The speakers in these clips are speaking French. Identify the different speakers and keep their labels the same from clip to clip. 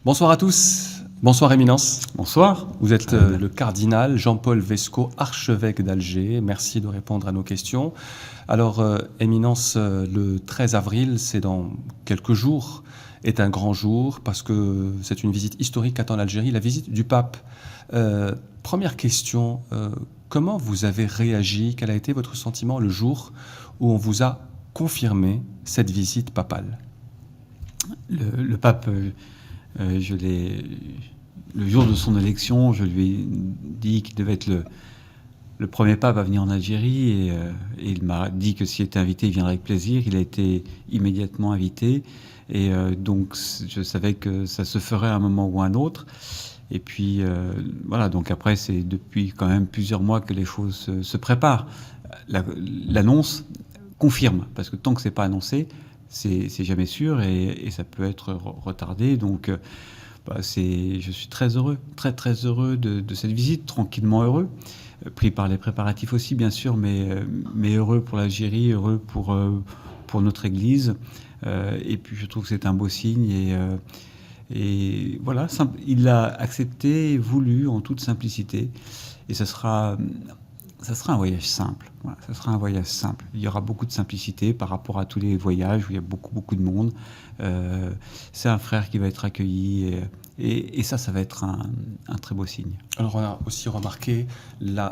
Speaker 1: Bonsoir à tous. Bonsoir Éminence.
Speaker 2: Bonsoir.
Speaker 1: Vous êtes le cardinal Jean-Paul Vesco, archevêque d'Alger. Merci de répondre à nos questions. Alors, Éminence, le 13 avril, c'est dans quelques jours, est un grand jour parce que c'est une visite historique qu'attend l'Algérie, la visite du pape. Première question, comment vous avez réagi? Quel a été votre sentiment le jour où on vous a confirmé cette visite papale?
Speaker 2: Le pape, le jour de son élection, je lui ai dit qu'il devait être le premier pape à venir en Algérie et il m'a dit que s'il était invité, il viendrait avec plaisir. Il a été immédiatement invité et donc je savais que ça se ferait à un moment ou à un autre. Et puis voilà, donc après c'est depuis quand même plusieurs mois que les choses se préparent. L'annonce confirme, parce que tant que c'est pas annoncé, c'est jamais sûr et ça peut être retardé. Donc je suis très heureux, très heureux de cette visite, tranquillement heureux, pris par les préparatifs aussi bien sûr, mais heureux pour l'Algérie, heureux pour notre Église. Et puis je trouve que c'est un beau signe et voilà, il l'a accepté et voulu en toute simplicité. Et ça sera un voyage simple. Voilà, ça sera un voyage simple. Il y aura beaucoup de simplicité par rapport à tous les voyages où il y a beaucoup de monde. C'est un frère qui va être accueilli et ça va être un très beau signe.
Speaker 1: Alors on a aussi remarqué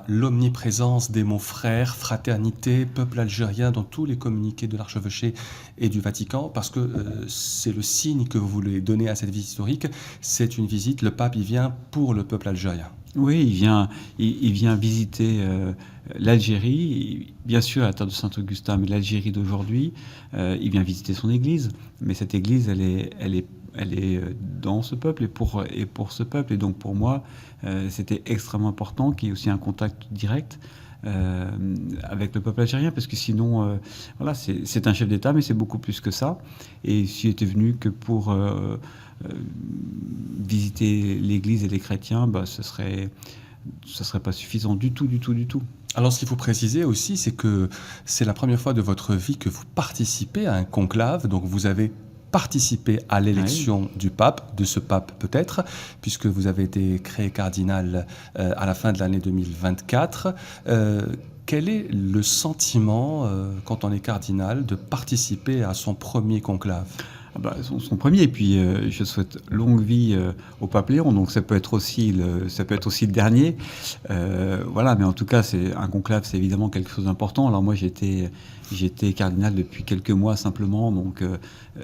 Speaker 1: l'omniprésence des mots frères, fraternité, peuple algérien dans tous les communiqués de l'archevêché et du Vatican, parce que c'est le signe que vous voulez donner à cette visite historique. C'est une visite, le pape il vient pour le peuple algérien.
Speaker 2: Oui, il vient visiter l'Algérie, bien sûr la terre de Saint-Augustin, mais l'Algérie d'aujourd'hui. Il vient visiter son église, mais cette église, elle est dans ce peuple et pour ce peuple. Et donc pour moi, c'était extrêmement important qu'il y ait aussi un contact direct avec le peuple algérien, parce que sinon, voilà, c'est un chef d'État, mais c'est beaucoup plus que ça. Et s'il était venu que pour visiter l'Église et les chrétiens, ce serait pas suffisant du tout.
Speaker 1: Alors, ce qu'il faut préciser aussi, c'est que c'est la première fois de votre vie que vous participez à un conclave. Donc, vous avez participé à l'élection du pape, de ce pape peut-être, puisque vous avez été créé cardinal à la fin de l'année 2024. Quel est le sentiment, quand on est cardinal, de participer à son premier conclave ?
Speaker 2: Son premier, et puis je souhaite longue vie au pape Léon, donc ça peut être aussi le dernier. Voilà, mais en tout cas, c'est un conclave, c'est évidemment quelque chose d'important. Alors moi, j'étais cardinal depuis quelques mois simplement, donc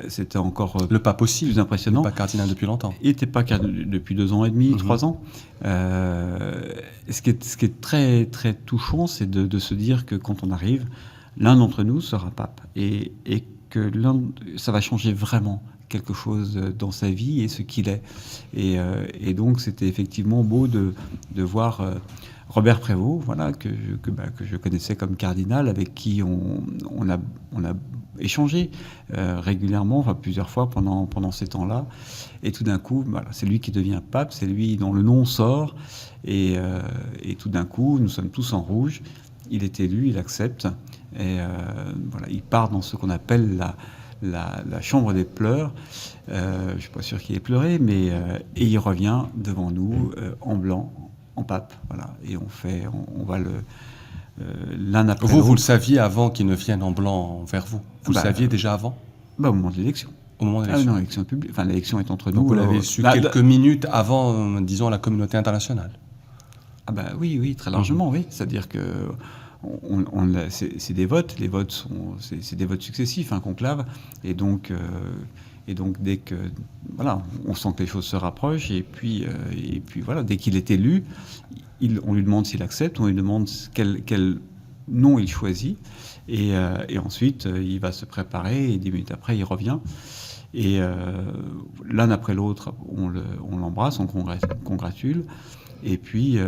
Speaker 2: c'était encore
Speaker 1: le pape aussi,
Speaker 2: plus impressionnant.
Speaker 1: Il n'est pas cardinal depuis longtemps.
Speaker 2: Il n'était pas cardinal depuis 2 ans et demi, 3 ans. Ce qui est très très touchant, c'est de se dire que quand on arrive, l'un d'entre nous sera pape et que ça va changer vraiment quelque chose dans sa vie et ce qu'il est. Et donc, c'était effectivement beau de voir Robert Prévost, voilà, que je connaissais comme cardinal, avec qui on a échangé régulièrement, enfin plusieurs fois pendant ces temps-là. Et tout d'un coup, voilà, c'est lui qui devient pape, c'est lui dont le nom sort. Et tout d'un coup, nous sommes tous en rouge. Il est élu, il accepte. Et voilà, il part dans ce qu'on appelle la chambre des pleurs. Je ne suis pas sûr qu'il ait pleuré, mais et il revient devant nous en blanc, en pape. Voilà, et on va l'un après l'autre.
Speaker 1: Vous le saviez avant qu'il ne vienne en blanc vers vous? Vous le saviez déjà avant?
Speaker 2: Au moment de l'élection.
Speaker 1: Au moment de l'élection.
Speaker 2: Non, l'élection publique. Enfin, l'élection est entre nous.
Speaker 1: Donc vous l'avez su quelques minutes avant, disons, la communauté internationale.
Speaker 2: Oui, très largement, oui. C'est-à-dire que c'est des votes. Les votes c'est des votes successifs, un conclave. Et donc dès que voilà, on sent que les choses se rapprochent. Et puis voilà, dès qu'il est élu, on lui demande s'il accepte, on lui demande quel nom il choisit. Et ensuite, il va se préparer. Et 10 minutes après, il revient. Et l'un après l'autre, on l'embrasse, on congratule. Et puis...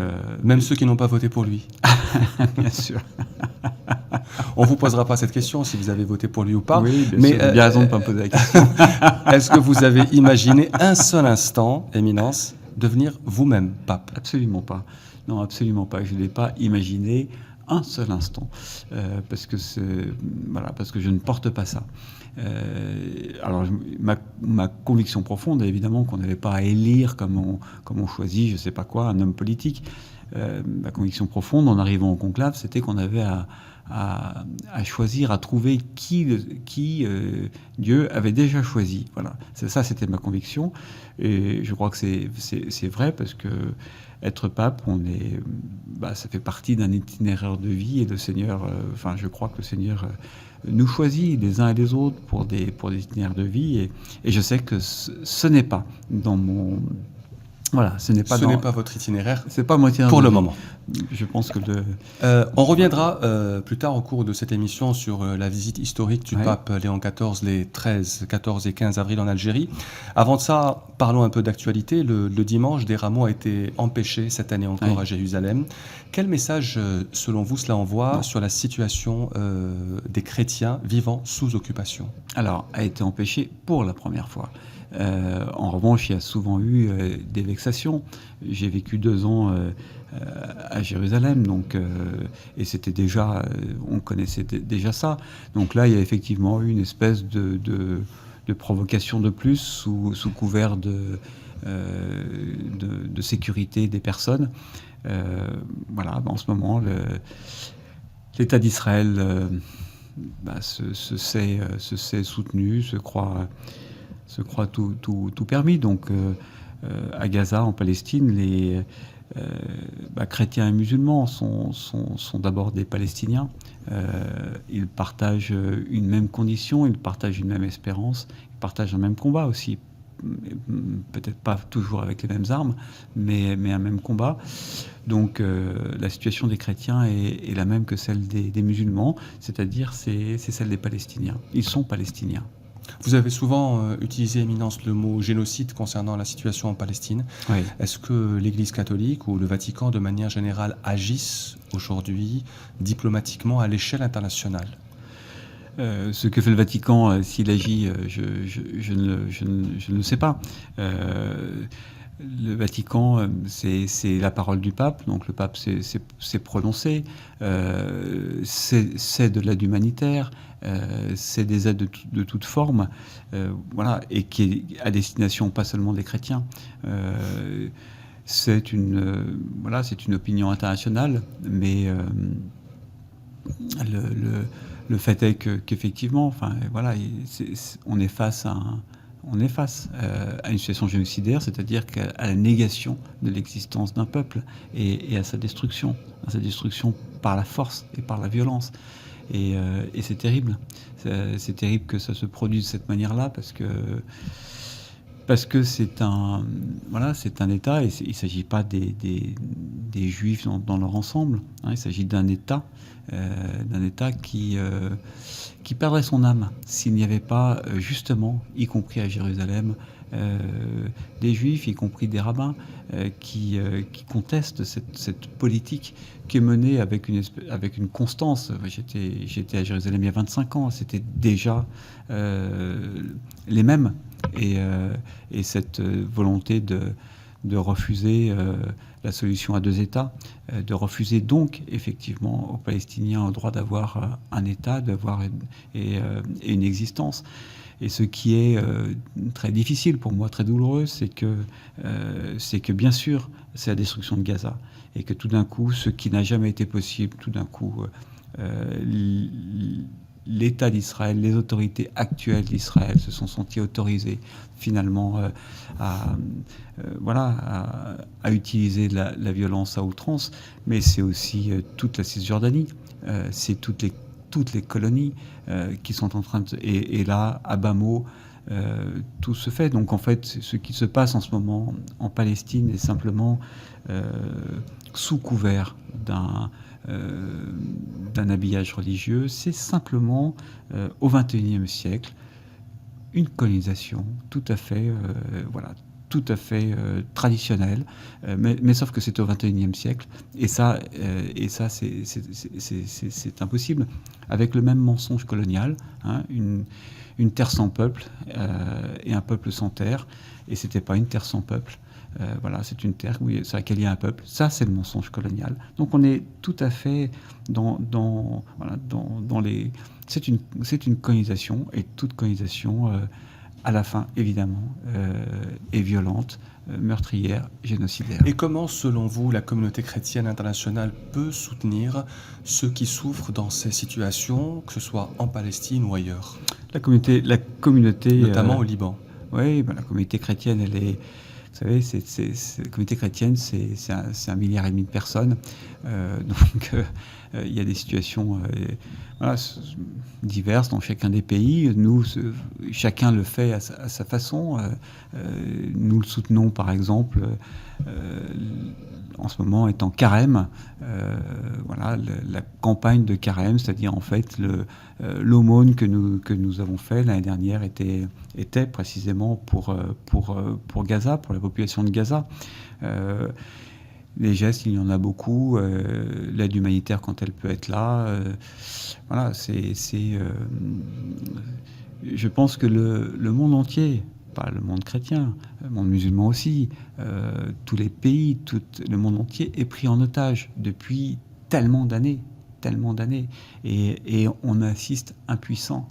Speaker 1: Même ceux qui n'ont pas voté pour lui.
Speaker 2: Bien sûr.
Speaker 1: On ne vous posera pas cette question si vous avez voté pour lui ou pas.
Speaker 2: Oui, bien sûr. Il y a raison de ne pas me poser la question.
Speaker 1: Est-ce que vous avez imaginé un seul instant, Éminence, devenir vous-même pape?
Speaker 2: Absolument pas. Non, absolument pas. Je ne l'ai pas imaginé un seul instant, parce que je ne porte pas ça. Alors, ma conviction profonde est évidemment qu'on n'avait pas à élire comme on choisit, je ne sais pas quoi, un homme politique. Ma conviction profonde, en arrivant au conclave, c'était qu'on avait à choisir, à trouver qui Dieu avait déjà choisi. Voilà, ça c'était ma conviction. Et je crois que c'est vrai parce que être pape, ça fait partie d'un itinéraire de vie et le Seigneur, je crois que le Seigneur nous choisit les uns et les autres pour des itinéraires de vie. Et je sais que ce n'est pas dans mon... Voilà, ce n'est pas
Speaker 1: votre itinéraire.
Speaker 2: C'est pas mon itinéraire
Speaker 1: pour le moment.
Speaker 2: Je pense que
Speaker 1: on reviendra plus tard au cours de cette émission sur la visite historique du pape Léon XIV les 13, 14 et 15 avril en Algérie. Avant de ça, parlons un peu d'actualité. Le dimanche des Rameaux a été empêché cette année encore à Jérusalem. Quel message, selon vous, cela envoie sur la situation des chrétiens vivant sous occupation ?
Speaker 2: Alors, a été empêché pour la première fois. En revanche, il y a souvent eu des vexations. J'ai vécu 2 ans à Jérusalem, et c'était déjà, on connaissait déjà ça. Donc là, il y a effectivement eu une espèce de provocation de plus sous couvert de sécurité des personnes. En ce moment, l'État d'Israël se sait soutenu, se croit tout permis. Donc, à Gaza, en Palestine, les chrétiens et musulmans sont d'abord des Palestiniens. Ils partagent une même condition, ils partagent une même espérance, ils partagent un même combat aussi. Peut-être pas toujours avec les mêmes armes, mais un même combat. Donc la situation des chrétiens est la même que celle des musulmans, c'est-à-dire c'est celle des Palestiniens. Ils sont palestiniens.
Speaker 1: Vous avez souvent utilisé, Éminence, le mot génocide concernant la situation en Palestine.
Speaker 2: Oui.
Speaker 1: Est-ce que l'Église catholique ou le Vatican, de manière générale, agissent aujourd'hui diplomatiquement à l'échelle internationale ?
Speaker 2: Ce que fait le Vatican, s'il agit, je ne le sais pas. Le Vatican, c'est la parole du pape, donc le pape s'est prononcé, c'est de l'aide humanitaire, c'est des aides de toute forme, et qui est à destination pas seulement des chrétiens. C'est une opinion internationale, mais le fait est qu'effectivement, on est face à une situation génocidaire, c'est-à-dire à la négation de l'existence d'un peuple et à sa destruction par la force et par la violence. Et c'est terrible. C'est terrible que ça se produise de cette manière-là parce que c'est un État, et il ne s'agit pas des Juifs dans leur ensemble. Il s'agit d'un État qui perdrait son âme s'il n'y avait pas, justement, y compris à Jérusalem, des Juifs, y compris des rabbins, qui contestent cette politique qui est menée avec une constance. J'étais à Jérusalem il y a 25 ans, c'était déjà les mêmes. Et cette volonté de refuser la solution à 2 États, de refuser donc effectivement aux Palestiniens le droit d'avoir un État, d'avoir et une existence. Et ce qui est très difficile pour moi, très douloureux, c'est que bien sûr, c'est la destruction de Gaza. Et que tout d'un coup, ce qui n'a jamais été possible, tout d'un coup, l'État d'Israël, les autorités actuelles d'Israël se sont sentis autorisés finalement à utiliser la violence à outrance. Mais c'est aussi toute la Cisjordanie, c'est toutes les colonies qui sont en train de... Et là, à bas mot, tout se fait. Donc en fait, ce qui se passe en ce moment en Palestine est simplement sous couvert d'un habillage religieux. C'est simplement, au XXIe siècle, une colonisation tout à fait traditionnelle, mais sauf que c'est au XXIe siècle, et ça c'est impossible. Avec le même mensonge colonial, une terre sans peuple et un peuple sans terre, et c'était pas une terre sans peuple. Voilà, c'est une terre sur laquelle il y a un peuple. Ça, c'est le mensonge colonial. Donc on est tout à fait dans les... C'est une colonisation, et toute colonisation, à la fin, évidemment, est violente, meurtrière, génocidaire.
Speaker 1: Et comment, selon vous, la communauté chrétienne internationale peut soutenir ceux qui souffrent dans ces situations, que ce soit en Palestine ou ailleurs?
Speaker 2: La communauté...
Speaker 1: Notamment au Liban.
Speaker 2: Oui, la communauté chrétienne, elle est... Vous savez, la communauté chrétienne, c'est 1,5 milliard de personnes. Donc, il y a des situations diverses dans chacun des pays. Nous, chacun le fait à sa façon. Nous le soutenons, par exemple, en ce moment est en carême. La campagne de carême, c'est-à-dire en fait l'aumône que nous avons fait l'année dernière était précisément pour Gaza, pour la population de Gaza. Les gestes, il y en a beaucoup. L'aide humanitaire quand elle peut être là. Je pense que le monde entier, pas le monde chrétien, le monde musulman aussi, tous les pays, le monde entier est pris en otage depuis tellement d'années. Et on assiste impuissant.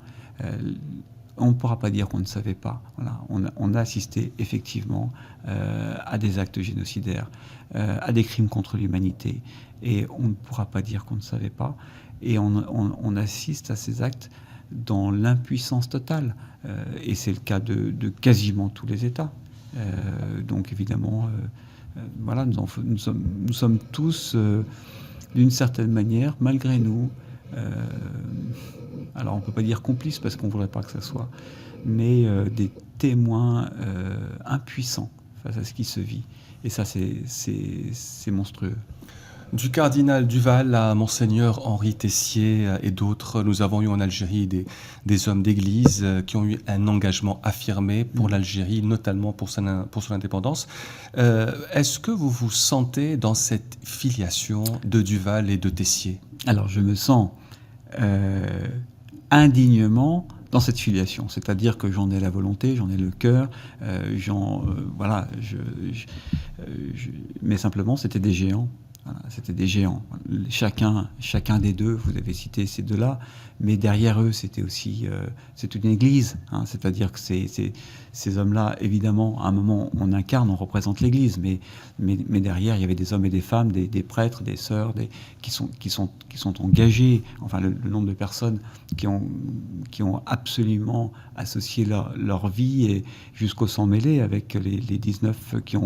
Speaker 2: On ne pourra pas dire qu'on ne savait pas. Voilà. On a assisté effectivement à des actes génocidaires, à des crimes contre l'humanité. Et on ne pourra pas dire qu'on ne savait pas. Et on assiste à ces actes dans l'impuissance totale. Et c'est le cas de quasiment tous les États. Donc évidemment, nous sommes tous, d'une certaine manière, malgré nous, alors on ne peut pas dire complices parce qu'on ne voudrait pas que ça soit, mais des témoins impuissants face à ce qui se vit. Et ça, c'est monstrueux.
Speaker 1: Du cardinal Duval à Monseigneur Henri Tessier et d'autres, nous avons eu en Algérie des hommes d'église qui ont eu un engagement affirmé pour l'Algérie, notamment pour son indépendance. Est-ce que vous vous sentez dans cette filiation de Duval et de Tessier? Alors,
Speaker 2: je me sens indignement dans cette filiation, c'est-à-dire que j'en ai la volonté, j'en ai le cœur, mais simplement c'était des géants. Voilà, c'était des géants. Chacun des deux, vous avez cité ces deux-là, mais derrière eux, c'était aussi c'est une église. C'est-à-dire que ces hommes-là, évidemment, à un moment, on incarne, on représente l'église, mais derrière, il y avait des hommes et des femmes, des prêtres, des sœurs, qui sont engagés. Enfin, le nombre de personnes qui ont absolument associé leur vie et jusqu'au sang mêlé avec les 19 qui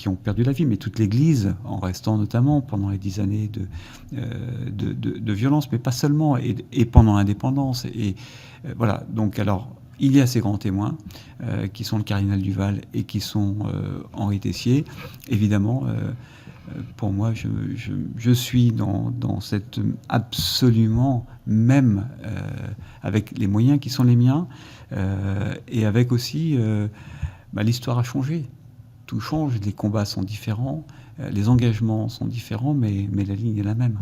Speaker 2: ont perdu la vie, mais toute l'Église, en restant notamment pendant les 10 années de violence, mais pas seulement, et pendant l'indépendance. Et voilà, donc alors, il y a ces grands témoins, qui sont le cardinal Duval et qui sont Henri Tessier. Évidemment, pour moi, je suis dans cette absolument même, avec les moyens qui sont les miens, et avec aussi, l'histoire a changé. Tout change, les combats sont différents, les engagements sont différents, mais la ligne est la même.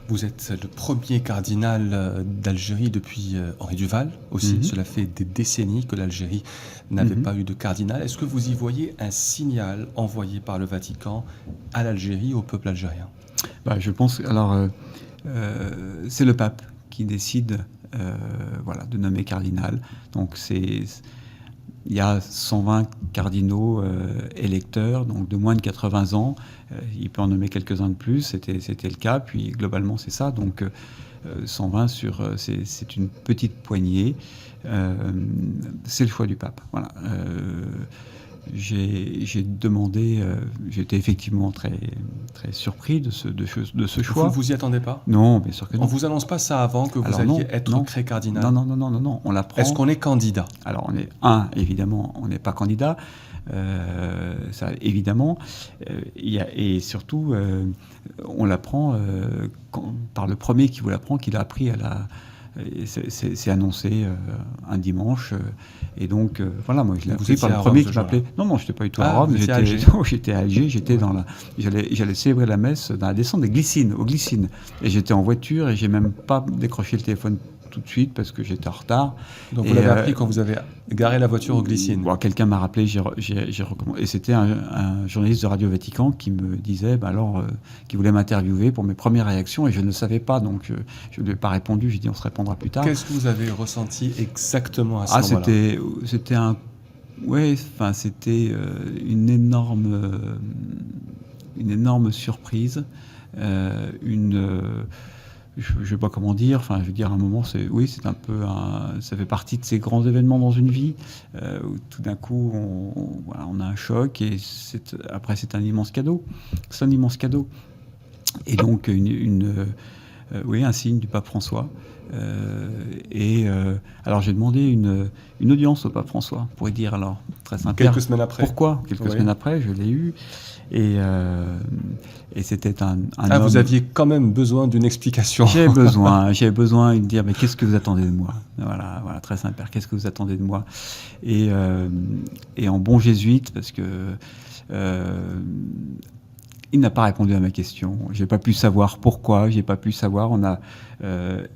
Speaker 1: Vous êtes le premier cardinal d'Algérie depuis Henri Duval aussi. Cela fait des décennies que l'Algérie n'avait pas eu de cardinal. Est-ce que vous y voyez un signal envoyé par le Vatican à l'Algérie, au peuple algérien?
Speaker 2: Je pense, c'est le pape qui décide de nommer cardinal. Donc il y a 120 cardinaux électeurs, donc de moins de 80 ans. Il peut en nommer quelques-uns de plus, c'était le cas. Puis globalement, c'est ça. Donc 120 c'est une petite poignée. C'est le choix du pape. Voilà. J'ai demandé, j'étais effectivement très, très surpris de ce choix.
Speaker 1: Vous ne vous y attendez pas?
Speaker 2: Non, bien sûr que non.
Speaker 1: On ne vous annonce pas ça avant que vous alliez être créé cardinal?
Speaker 2: Non, on l'apprend.
Speaker 1: Est-ce qu'on est candidat?
Speaker 2: Alors, évidemment, on n'est pas candidat, ça, évidemment, et surtout, on l'apprend par le premier qui vous l'apprend, qu'il a appris à la... C'est annoncé un dimanche, et donc moi je l'ai appris par le premier qui m'appelait. Non, je n'étais pas du tout à Rome, j'étais à Alger, j'étais j'allais célébrer la messe dans la descente des Glycines, aux Glycines, et j'étais en voiture et j'ai même pas décroché le téléphone tout de suite parce que j'étais en retard.
Speaker 1: Donc vous l'avez appris quand vous avez garé la voiture aux glycines.
Speaker 2: Bon, quelqu'un m'a rappelé, j'ai recommandé. Et c'était un journaliste de Radio Vatican qui me disait, qui voulait m'interviewer pour mes premières réactions, et je ne le savais pas, donc je ne lui ai pas répondu. J'ai dit on se répondra plus tard.
Speaker 1: Qu'est-ce que vous avez ressenti exactement à ce moment-là?
Speaker 2: C'était une énorme surprise, je ne sais pas comment dire. Enfin, je veux dire, à un moment, ça fait partie de ces grands événements dans une vie où tout d'un coup, on a un choc, et après, c'est un immense cadeau. C'est un immense cadeau. Et donc, un signe du pape François. Alors, j'ai demandé une audience au pape François, pour lui dire, alors, très sympa.
Speaker 1: Quelques semaines après.
Speaker 2: Pourquoi ? Quelques semaines après, je l'ai eu. Et c'était un homme...
Speaker 1: Vous aviez quand même besoin d'une explication.
Speaker 2: J'avais besoin de dire, mais qu'est-ce que vous attendez de moi ? Voilà, très Saint-Père, qu'est-ce que vous attendez de moi ? Et en bon jésuite, parce que il n'a pas répondu à ma question. J'ai pas pu savoir pourquoi. J'ai pas pu savoir.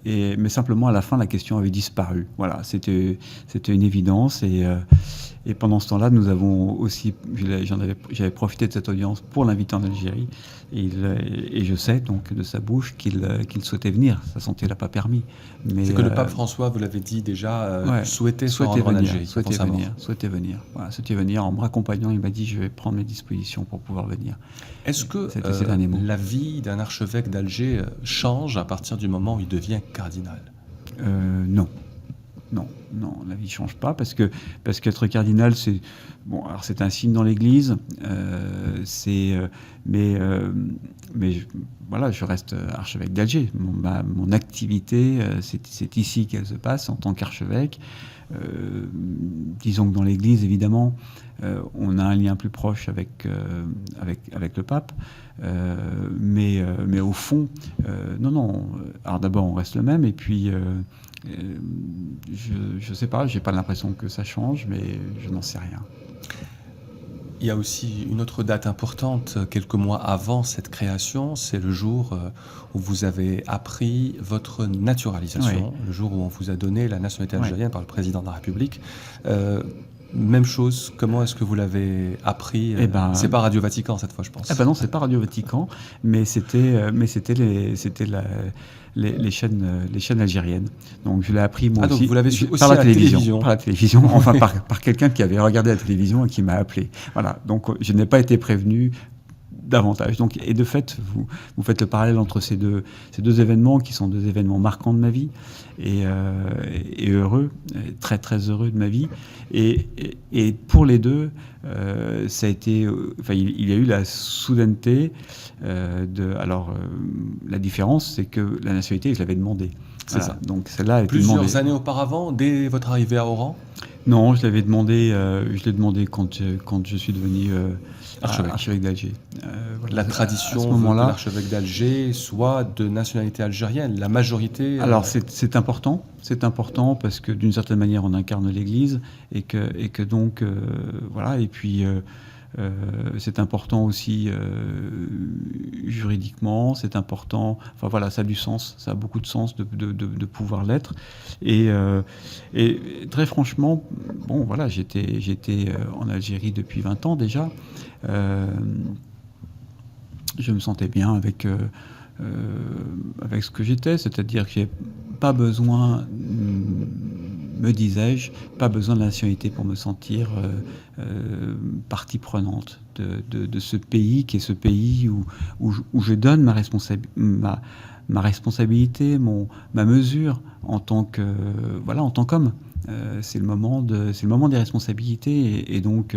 Speaker 2: Mais simplement à la fin, la question avait disparu. Voilà, c'était une évidence. Et pendant ce temps-là, nous avons aussi, j'avais profité de cette audience pour l'inviter en Algérie. Et je sais donc de sa bouche qu'il souhaitait venir. Sa santé l'a pas permis.
Speaker 1: C'est que le pape François, vous l'avez dit déjà, souhaitait se rendre en Algérie.
Speaker 2: Souhaitait venir. Voilà, souhaitait venir. En me raccompagnant, il m'a dit, je vais prendre mes dispositions pour pouvoir venir.
Speaker 1: Est-ce que la vie d'un archevêque d'Alger change à partir du moment où il devient cardinal ?
Speaker 2: Non, la vie ne change pas, parce qu'être cardinal, c'est un signe dans l'Église, je reste archevêque d'Alger. Mon activité, c'est ici qu'elle se passe en tant qu'archevêque. Disons que dans l'Église, évidemment, on a un lien plus proche avec le pape, mais au fond, non. Alors d'abord, on reste le même, et puis je sais pas, j'ai pas l'impression que ça change, mais je n'en sais rien.
Speaker 1: Il y a aussi une autre date importante, quelques mois avant cette création, c'est le jour où vous avez appris votre naturalisation, le jour où on vous a donné la nationalité algérienne par le président de la République. Même chose, comment est-ce que vous l'avez appris ? C'est pas Radio Vatican cette fois, je pense.
Speaker 2: Non, c'est pas Radio Vatican, mais c'était les chaînes algériennes. Donc je l'ai appris moi aussi.
Speaker 1: Donc vous l'avez su aussi
Speaker 2: par la
Speaker 1: télévision.
Speaker 2: Par la télévision, enfin par quelqu'un qui avait regardé la télévision et qui m'a appelé. Voilà. Donc je n'ai pas été prévenu davantage. Donc, et de fait, vous faites le parallèle entre ces deux événements qui sont deux événements marquants de ma vie et heureux, très très heureux de ma vie. Et pour les deux, ça a été, il y a eu la soudaineté la différence, c'est que la nationalité, je l'avais demandé.
Speaker 1: C'est ça.
Speaker 2: Donc celle-là a été
Speaker 1: demandée.
Speaker 2: Plusieurs
Speaker 1: années auparavant, dès votre arrivée à Oran ?
Speaker 2: Non, je l'ai demandé quand je suis devenu archevêque d'Alger.
Speaker 1: La tradition de l'archevêque d'Alger soit de nationalité algérienne, la majorité...
Speaker 2: Alors c'est important parce que d'une certaine manière on incarne l'Église et que donc voilà, et puis c'est important aussi juridiquement, c'est important, enfin voilà, ça a du sens, ça a beaucoup de sens de pouvoir l'être, et très franchement, bon voilà, j'étais en Algérie depuis 20 ans déjà, je me sentais bien avec ce que j'étais, c'est-à-dire que j'ai pas besoin, me disais-je, pas besoin de la nationalité pour me sentir partie prenante de ce pays, qui est ce pays où je donne ma responsabilité, ma mesure en tant qu'homme. C'est le moment des responsabilités, et donc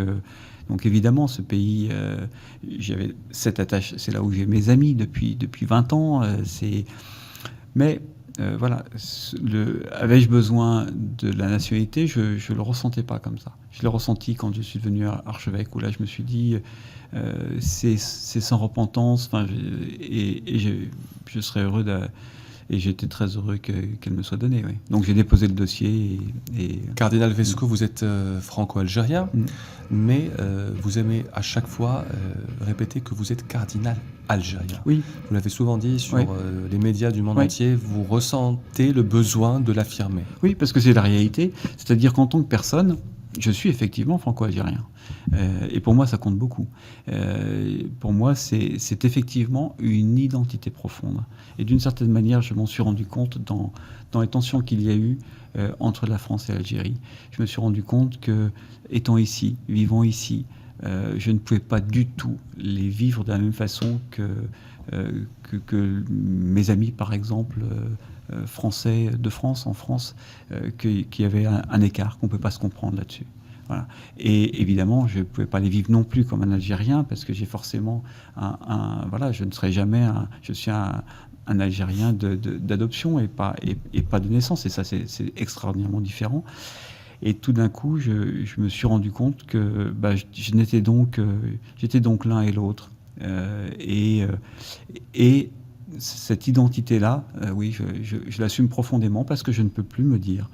Speaker 2: évidemment, ce pays, j'avais cette attache, c'est là où j'ai mes amis depuis 20 ans. Mais voilà, avais-je besoin de la nationalité ? Je ne le ressentais pas comme ça. Je l'ai ressenti quand je suis devenu archevêque, où là je me suis dit, c'est sans repentance, et je serais heureux et j'étais très heureux qu'elle me soit donnée. Oui. Donc j'ai déposé le dossier.
Speaker 1: Cardinal Vesco, vous êtes franco-algérien, mais vous aimez à chaque fois répéter que vous êtes cardinal algérien.
Speaker 2: Oui.
Speaker 1: Vous l'avez souvent dit sur les médias du monde entier, vous ressentez le besoin de l'affirmer.
Speaker 2: Oui, parce que c'est la réalité. C'est-à-dire qu'en tant que personne, je suis effectivement franco-algérien. Et pour moi, ça compte beaucoup. Pour moi, c'est effectivement une identité profonde. Et d'une certaine manière, je m'en suis rendu compte dans les tensions qu'il y a eu entre la France et l'Algérie. Je me suis rendu compte que, étant ici, vivant ici, je ne pouvais pas du tout les vivre de la même façon que mes amis, par exemple, français de France, en France, qu'il y avait un écart, qu'on ne peut pas se comprendre là-dessus. Voilà. Et évidemment, je ne pouvais pas les vivre non plus comme un Algérien, parce que j'ai forcément voilà, je ne serai jamais je suis un Algérien d'adoption et pas de naissance, et ça c'est extraordinairement différent. Et tout d'un coup, je me suis rendu compte que j'étais donc l'un et l'autre. Et cette identité-là, oui, je l'assume profondément, parce que je ne peux plus me dire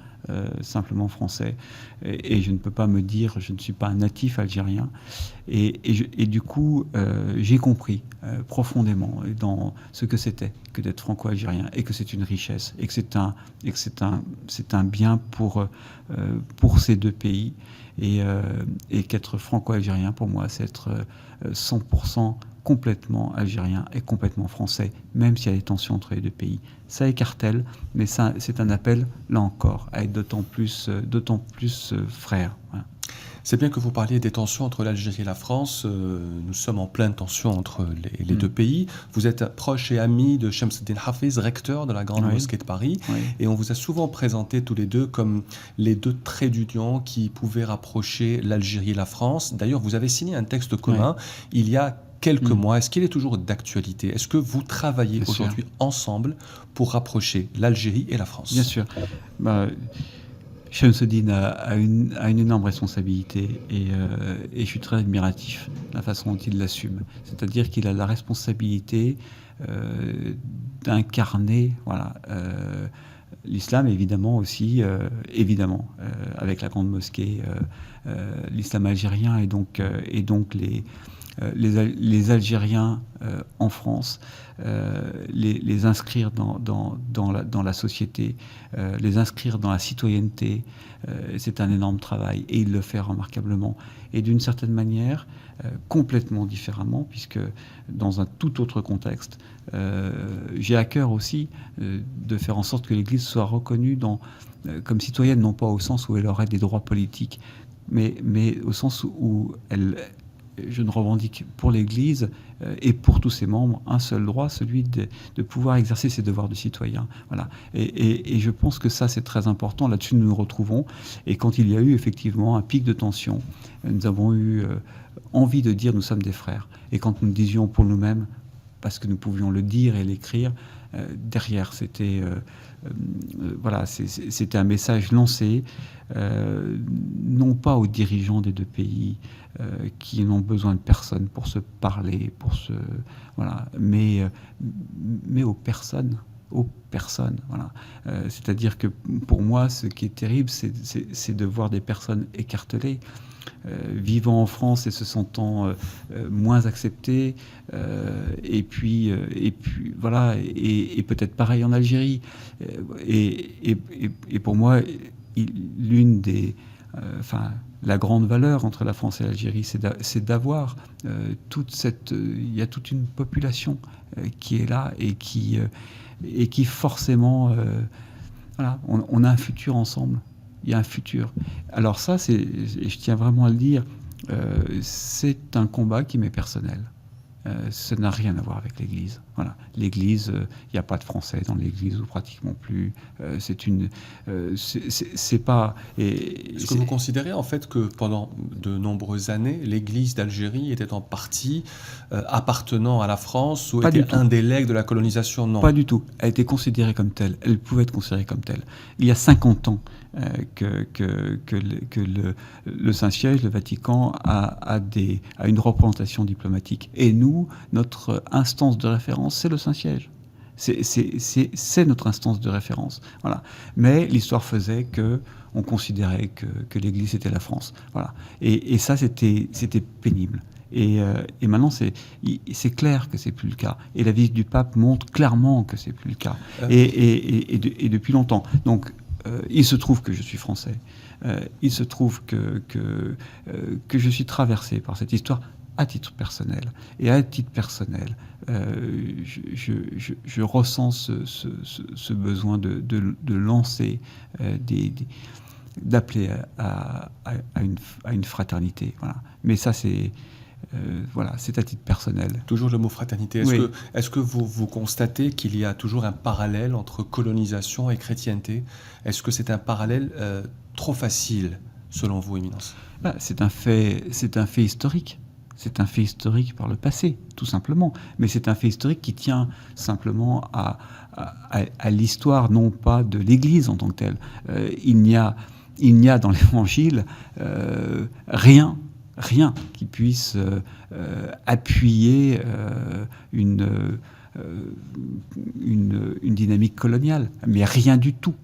Speaker 2: simplement français, et je ne peux pas me dire je ne suis pas un natif algérien. Et du coup, j'ai compris profondément dans ce que c'était que d'être franco-algérien, et que c'est une richesse, et que c'est un bien pour ces deux pays, et qu'être franco-algérien, pour moi, c'est être 100% complètement algérien et complètement français, même s'il y a des tensions entre les deux pays. Ça écartèle, mais ça, c'est un appel, là encore, à être d'autant plus frères. Voilà.
Speaker 1: C'est bien que vous parliez des tensions entre l'Algérie et la France. Nous sommes en pleine tension entre les deux pays. Vous êtes proche et ami de Shamsuddin Hafiz, recteur de la Grande Mosquée de Paris. Oui. Et on vous a souvent présenté tous les deux comme les deux traits d'union qui pouvaient rapprocher l'Algérie et la France. D'ailleurs, vous avez signé un texte commun il y a quelques mois. Est-ce qu'il est toujours d'actualité? Est-ce que vous travaillez aujourd'hui ensemble pour rapprocher l'Algérie et la France?
Speaker 2: Bien sûr. Shamsuddin a une énorme responsabilité, et je suis très admiratif de la façon dont il l'assume. C'est-à-dire qu'il a la responsabilité d'incarner l'islam, évidemment aussi, avec la Grande Mosquée, l'islam algérien, et donc les Algériens en France, les inscrire dans la société, les inscrire dans la citoyenneté, c'est un énorme travail, et il le fait remarquablement. Et d'une certaine manière, complètement différemment, puisque dans un tout autre contexte, j'ai à cœur aussi de faire en sorte que l'Église soit reconnue comme citoyenne, non pas au sens où elle aurait des droits politiques, mais au sens où je ne revendique pour l'Église et pour tous ses membres un seul droit, celui de pouvoir exercer ses devoirs de citoyen. Voilà. Et je pense que ça, c'est très important. Là-dessus, nous nous retrouvons. Et quand il y a eu effectivement un pic de tension, nous avons eu envie de dire nous sommes des frères. Et quand nous disions pour nous-mêmes, parce que nous pouvions le dire et l'écrire, derrière, c'était un message lancé, non pas aux dirigeants des deux pays qui n'ont besoin de personne pour se parler, mais aux personnes. Voilà. C'est-à-dire que pour moi, ce qui est terrible, c'est de voir des personnes écartelées, vivant en France et se sentant moins acceptées, et puis voilà, et peut-être pareil en Algérie. Et pour moi, la grande valeur entre la France et l'Algérie, c'est d'avoir il y a toute une population qui est là, et qui forcément, on a un futur ensemble. Il y a un futur. Alors ça, et je tiens vraiment à le dire, c'est un combat qui m'est personnel. Ça n'a rien à voir avec l'Église. Voilà. L'Église, il n'y a pas de Français dans l'Église, ou pratiquement plus. C'est pas.
Speaker 1: Est-ce que vous considérez en fait que pendant de nombreuses années, l'Église d'Algérie était en partie appartenant à la France, ou était un des legs de la colonisation? Non.
Speaker 2: Pas du tout. Elle était considérée comme telle. Elle pouvait être considérée comme telle. Il y a 50 ans que le Saint-Siège, le Vatican, a une représentation diplomatique. Et nous, notre instance de référence, c'est le Saint-Siège. C'est notre instance de référence. Voilà. Mais l'histoire faisait qu'on considérait que l'Église était la France. Voilà. Et ça, c'était pénible. Et maintenant, c'est clair que c'est plus le cas. Et la visite du pape montre clairement que c'est plus le cas. Et depuis longtemps. Donc, il se trouve que je suis français. Il se trouve que je suis traversé par cette histoire à titre personnel. Et à titre personnel, je ressens ce besoin de lancer, d'appeler à une fraternité. Voilà. Mais ça, c'est à titre personnel.
Speaker 1: Toujours le mot fraternité. Est-ce que vous constatez qu'il y a toujours un parallèle entre colonisation et chrétienté? Est-ce que c'est un parallèle trop facile, selon vous, Éminence?
Speaker 2: C'est un fait historique. C'est un fait historique par le passé, tout simplement. Mais c'est un fait historique qui tient simplement à l'histoire, non pas de l'Église en tant que telle. Il n'y a dans l'Évangile rien qui puisse appuyer une dynamique coloniale. Mais rien du tout.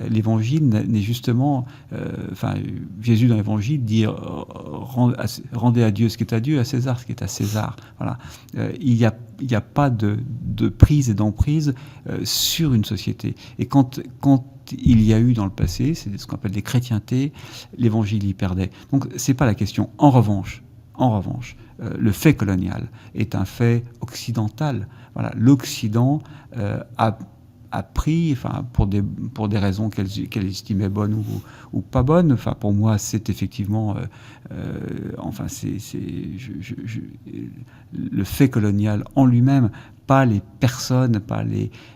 Speaker 2: L'Évangile n'est justement... Jésus dans l'Évangile dit « Rendez à Dieu ce qui est à Dieu, à César ce qui est à César ». Voilà. Il n'y a pas de prise et d'emprise sur une société. Et quand il y a eu dans le passé, c'est ce qu'on appelle des chrétientés, l'Évangile y perdait. Donc c'est pas la question. En revanche, le fait colonial est un fait occidental. Voilà. L'Occident a pris, pour des raisons qu'elle estimait bonnes ou pas bonnes. Pour moi, c'est effectivement, le fait colonial en lui-même, pas les personnes,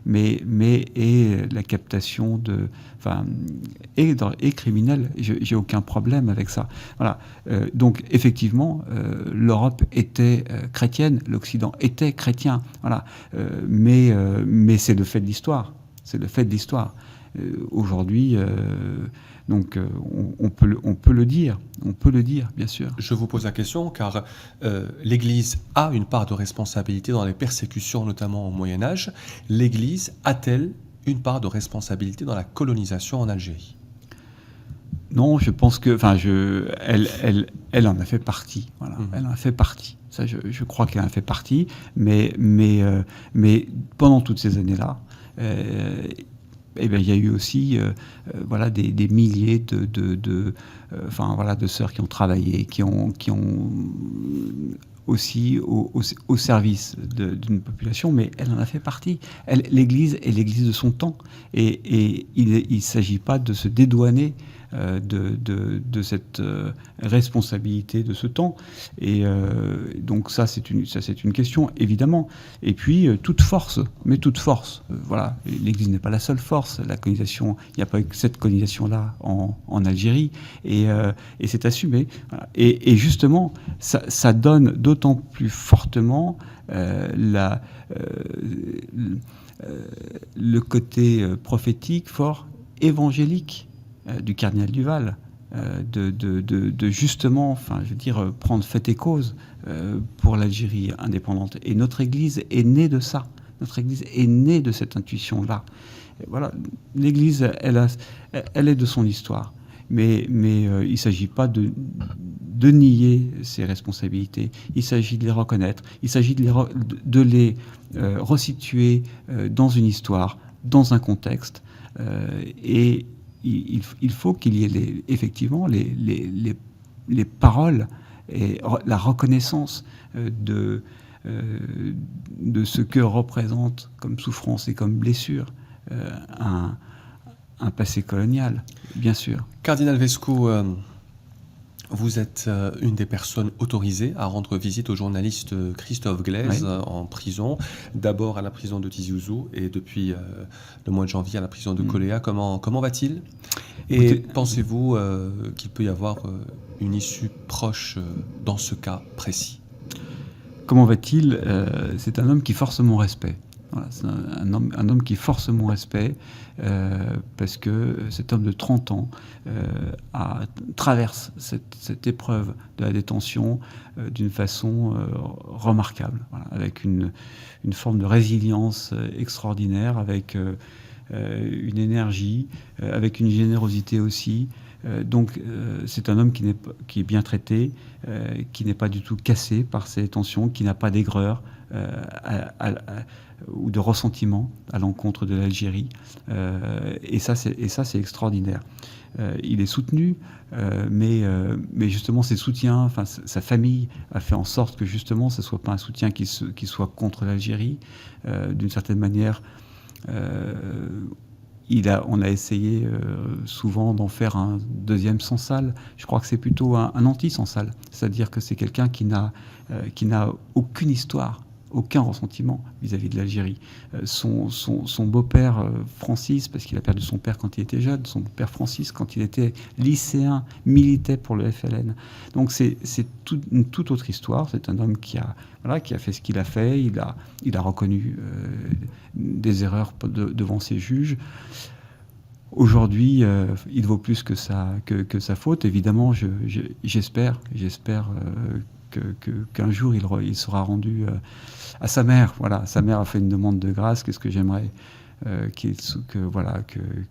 Speaker 2: mais la captation et criminelle. J'ai aucun problème avec ça. Voilà. Donc effectivement, l'Europe était chrétienne, l'Occident était chrétien. Voilà. Mais c'est le fait de l'histoire. C'est le fait de l'histoire. Aujourd'hui, donc on peut le dire, bien sûr.
Speaker 1: Je vous pose la question car l'Église a une part de responsabilité dans les persécutions, notamment au Moyen-Âge. L'Église a-t-elle une part de responsabilité dans la colonisation en Algérie?
Speaker 2: Non, je pense que, elle en a fait partie. Voilà, elle en a fait partie. Ça, je crois qu'elle en a fait partie. Mais pendant toutes ces années-là, il y a eu aussi des milliers de sœurs qui ont travaillé, qui ont aussi au service d'une population, mais elle en a fait partie. L'Église est l'Église de son temps, et il ne s'agit pas de se dédouaner de cette responsabilité de ce temps. Et donc ça c'est une question, évidemment. Et puis toute force, voilà, l'Église n'est pas la seule force. La colonisation, il n'y a pas eu que cette colonisation-là en Algérie, et c'est assumé. Voilà. Et justement, ça donne d'autant plus fortement le côté prophétique fort, évangélique du cardinal Duval, de justement, prendre fait et cause pour l'Algérie indépendante. Et notre Église est née de ça. Notre Église est née de cette intuition-là. Et voilà, l'Église, elle est de son histoire. Mais il ne s'agit pas de nier ses responsabilités. Il s'agit de les reconnaître. Il s'agit de les resituer dans une histoire, dans un contexte. Et il faut qu'il y ait effectivement les paroles et la reconnaissance de ce que représente comme souffrance et comme blessure un passé colonial, bien sûr.
Speaker 1: Cardinal Vesco, vous êtes une des personnes autorisées à rendre visite au journaliste Christophe Glaise, oui, en prison. D'abord à la prison de Tizi Ouzou et depuis le mois de janvier à la prison de Coléa. Comment va-t-il? Et pensez-vous qu'il peut y avoir une issue proche dans ce cas précis?
Speaker 2: Comment va-t-il? C'est un homme qui force mon respect. Voilà, c'est un homme qui force mon respect parce que cet homme de 30 ans traverse cette épreuve de la détention d'une façon remarquable, voilà, avec une forme de résilience extraordinaire, avec une énergie, avec une générosité aussi. Donc c'est un homme qui est bien traité, qui n'est pas du tout cassé par ces tensions, qui n'a pas d'aigreur ou de ressentiment à l'encontre de l'Algérie. Et ça, c'est extraordinaire. Il est soutenu, mais justement, ses soutiens, enfin, sa famille a fait en sorte que justement, ce ne soit pas un soutien qui soit contre l'Algérie. D'une certaine manière, on a essayé souvent d'en faire un deuxième Sansal. Je crois que c'est plutôt un anti-Sansal. C'est-à-dire que c'est quelqu'un qui n'a aucune histoire, aucun ressentiment vis-à-vis de l'Algérie. Son beau-père Francis, parce qu'il a perdu son père quand il était jeune, son père Francis, quand il était lycéen, militait pour le FLN. Donc c'est une toute autre histoire. C'est un homme qui a fait ce qu'il a fait. Il a reconnu des erreurs devant ses juges. Aujourd'hui, il vaut plus que sa faute. Évidemment, j'espère qu'un jour il sera rendu à sa mère. Voilà, sa mère a fait une demande de grâce. Qu'est-ce que j'aimerais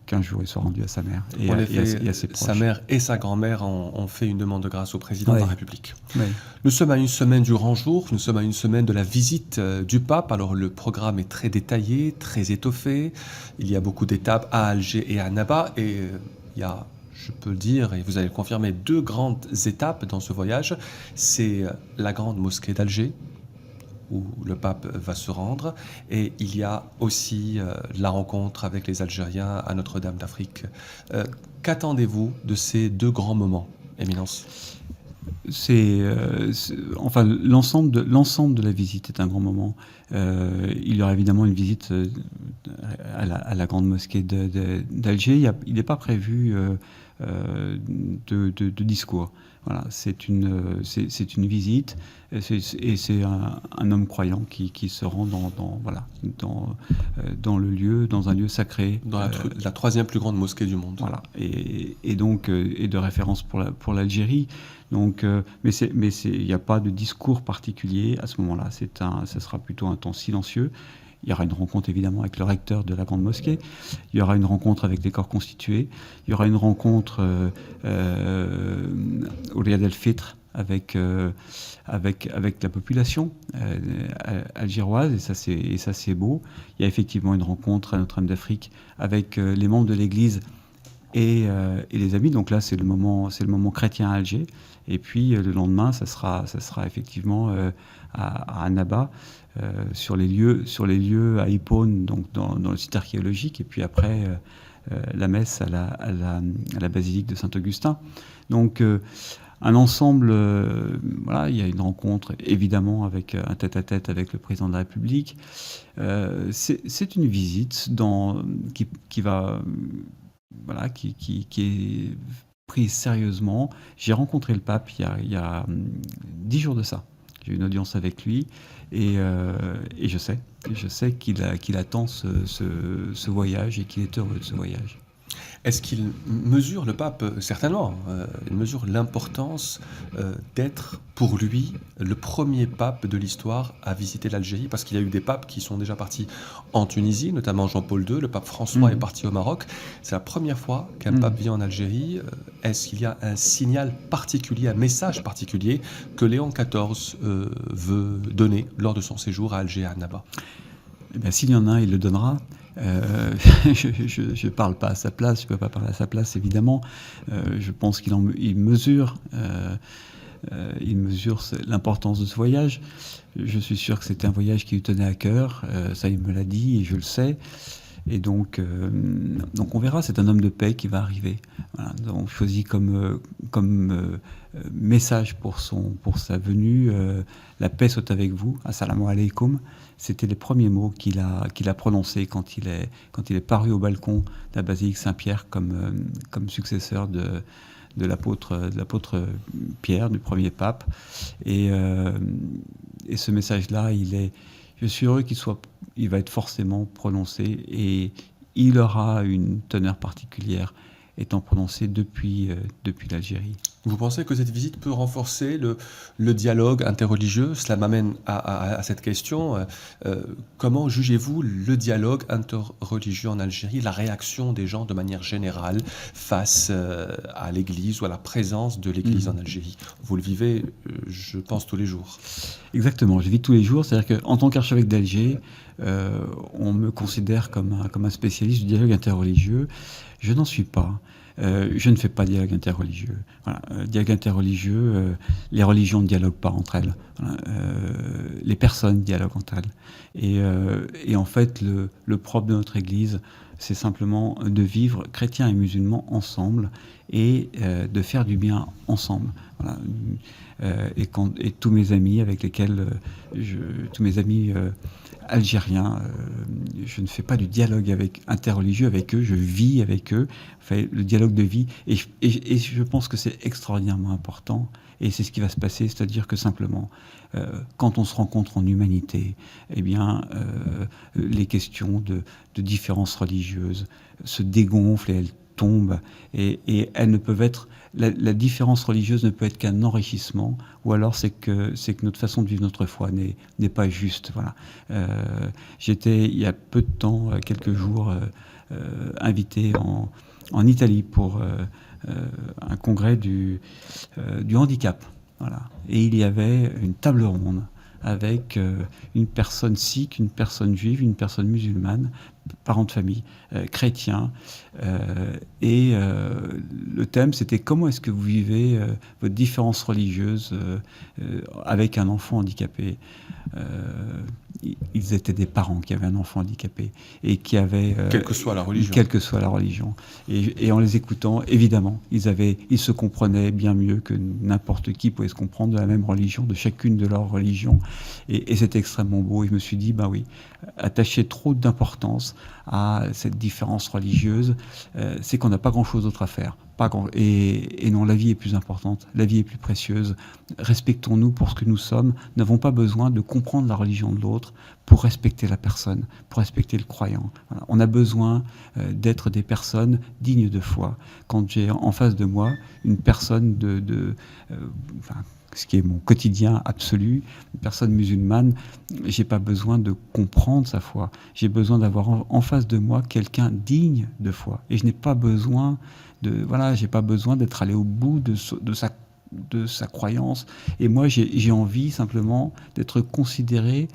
Speaker 2: qu'un jour il soit rendu à sa mère et à ses proches.
Speaker 1: Sa mère et sa grand-mère ont fait une demande de grâce au président de la République.
Speaker 2: Oui.
Speaker 1: Nous sommes à une semaine du grand jour, nous sommes à une semaine de la visite du pape. Alors le programme est très détaillé, très étoffé. Il y a beaucoup d'étapes à Alger et à Annaba et il y a, je peux le dire, et vous allez le confirmer, 2 grandes étapes dans ce voyage. C'est la grande mosquée d'Alger, où le pape va se rendre, et il y a aussi la rencontre avec les Algériens à Notre-Dame d'Afrique. Qu'attendez-vous de ces 2 grands moments, Éminence ?
Speaker 2: Enfin, l'ensemble de la visite est un grand moment. Il y aura évidemment une visite à la grande mosquée d'Alger. Il n'est pas prévu de discours. Voilà, c'est une visite et c'est un homme croyant qui se rend dans le lieu, dans un lieu sacré.
Speaker 1: Dans la 3e plus grande mosquée du monde.
Speaker 2: Voilà, et donc et de référence pour l'Algérie. Donc, mais il n'y a pas de discours particulier à ce moment-là. Ce sera plutôt un temps silencieux. Il y aura une rencontre évidemment avec le recteur de la grande mosquée. Il y aura une rencontre avec les corps constitués. Il y aura une rencontre au Riyad el-Fitr avec la population algéroise, et ça c'est beau. Il y a effectivement une rencontre à Notre-Dame d'Afrique avec les membres de l'Église et les amis. Donc là c'est le moment chrétien à Alger. Et puis le lendemain ça sera effectivement à Annaba, sur les lieux à Hippone, donc dans le site archéologique, et puis après la messe à la basilique de Saint-Augustin. Donc un ensemble, il y a une rencontre évidemment avec un tête-à-tête avec le président de la République. C'est une visite qui est prise sérieusement. J'ai rencontré le pape il y a 10 jours de ça. J'ai eu une audience avec lui et je sais qu'il attend ce voyage et qu'il est heureux de ce voyage.
Speaker 1: Est-ce qu'il mesure, le pape, certainement, il mesure l'importance d'être pour lui le premier pape de l'histoire à visiter l'Algérie, parce qu'il y a eu des papes qui sont déjà partis en Tunisie, notamment Jean-Paul II, le pape François est parti au Maroc. C'est la première fois qu'un pape vient en Algérie. Est-ce qu'il y a un signal particulier, un message particulier que Léon XIV veut donner lors de son séjour à Alger, à Annaba ?
Speaker 2: Eh bien, s'il y en a un, il le donnera. Je ne parle pas à sa place, je ne peux pas parler à sa place évidemment. Je pense qu'il mesure l'importance de ce voyage. Je suis sûr que c'était un voyage qui lui tenait à cœur, ça il me l'a dit et je le sais. Et donc on verra, c'est un homme de paix qui va arriver. Voilà, donc choisi comme message pour sa venue, la paix soit avec vous, assalamu alaikum. C'était les premiers mots qu'il a prononcés quand il est paru au balcon de la basilique Saint-Pierre comme successeur de l'apôtre Pierre, du premier pape. Et ce message-là, il je suis heureux il va être forcément prononcé et il aura une teneur particulière étant prononcé depuis l'Algérie.
Speaker 1: Vous pensez que cette visite peut renforcer le dialogue interreligieux? Cela m'amène à cette question. Comment jugez-vous le dialogue interreligieux en Algérie, la réaction des gens de manière générale face à l'Église ou à la présence de l'Église en Algérie? Vous le vivez, je pense, tous les jours.
Speaker 2: Exactement, je vis tous les jours. C'est-à-dire qu'en tant qu'archevêque d'Alger, on me considère comme un spécialiste du dialogue interreligieux. Je n'en suis pas. Je ne fais pas de dialogue interreligieux. Voilà. Dialogue interreligieux, les religions ne dialoguent pas entre elles. Voilà. Les personnes dialoguent entre elles. Et en fait, le propre de notre Église, c'est simplement de vivre chrétiens et musulmans ensemble et de faire du bien ensemble. Voilà. Et tous mes amis avec lesquels tous mes amis algériens, je ne fais pas du dialogue interreligieux avec eux, je vis avec eux, enfin, le dialogue de vie, et je pense que c'est extraordinairement important, et c'est ce qui va se passer, c'est-à-dire que simplement, quand on se rencontre en humanité, eh bien, les questions de différences religieuses se dégonflent et elles tombent, et elles ne peuvent être... La différence religieuse ne peut être qu'un enrichissement, ou alors c'est que notre façon de vivre notre foi n'est pas juste. Voilà. J'étais, il y a peu de temps, quelques jours, invité en Italie pour un congrès du handicap. Voilà. Et il y avait une table ronde avec une personne sikh, une personne juive, une personne musulmane, parents de famille, chrétiens. Et le thème, c'était comment est-ce que vous vivez votre différence religieuse avec un enfant handicapé. Ils étaient des parents qui avaient un enfant handicapé et qui avaient...
Speaker 1: quelle que soit la religion.
Speaker 2: Quelle que soit la religion. Et en les écoutant, évidemment, ils se comprenaient bien mieux que n'importe qui pouvait se comprendre de la même religion, de chacune de leurs religions. Et c'était extrêmement beau. Et je me suis dit, ben oui, attacher trop d'importance à cette différence religieuse, c'est qu'on n'a pas grand-chose d'autre à faire. Et non, la vie est plus importante, la vie est plus précieuse. Respectons-nous pour ce que nous sommes. Nous n'avons pas besoin de comprendre la religion de l'autre pour respecter la personne, pour respecter le croyant. Voilà. On a besoin d'être des personnes dignes de foi. Quand j'ai en face de moi une personne ce qui est mon quotidien absolu, une personne musulmane, j'ai pas besoin de comprendre sa foi. J'ai besoin d'avoir en face de moi quelqu'un digne de foi. Et je n'ai pas besoin j'ai pas besoin d'être allé au bout de sa croyance. Et moi, j'ai envie simplement d'être considéré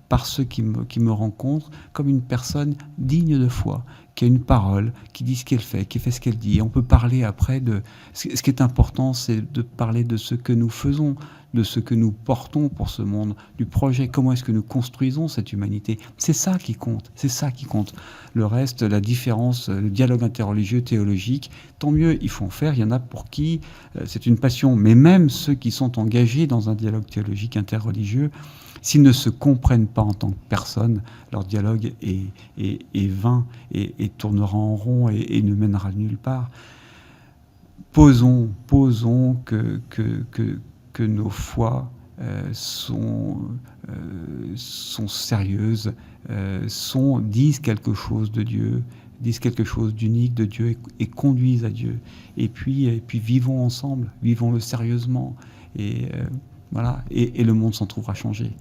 Speaker 2: par ceux qui me rencontrent comme une personne digne de foi, qui a une parole, qui dit ce qu'elle fait, qui fait ce qu'elle dit. Et on peut parler après de... Ce qui est important, c'est de parler de ce que nous faisons, de ce que nous portons pour ce monde, du projet, comment est-ce que nous construisons cette humanité. C'est ça qui compte, c'est ça qui compte. Le reste, la différence, le dialogue interreligieux, théologique, tant mieux, il faut en faire. Il y en a pour qui c'est une passion. Mais même ceux qui sont engagés dans un dialogue théologique interreligieux, s'ils ne se comprennent pas en tant que personne, leur dialogue est vain et tournera en rond et ne mènera nulle part. Posons que nos foi sont sérieuses, disent quelque chose de Dieu, disent quelque chose d'unique de Dieu et conduisent à Dieu. Et puis vivons ensemble, vivons-le sérieusement. Voilà, et le monde s'en trouvera changé.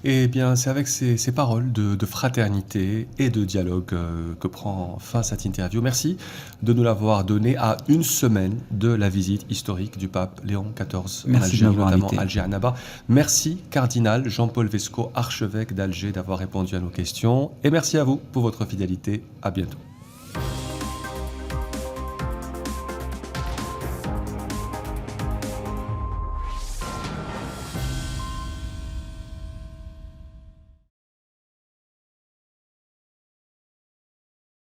Speaker 1: Eh bien, c'est avec ces paroles de fraternité et de dialogue que prend fin cette interview. Merci de nous l'avoir donné à une semaine de la visite historique du pape Léon XIV en Algérie, notamment Alger-Annaba. Merci, cardinal Jean-Paul Vesco, archevêque d'Alger, d'avoir répondu à nos questions. Et merci à vous pour votre fidélité. À bientôt.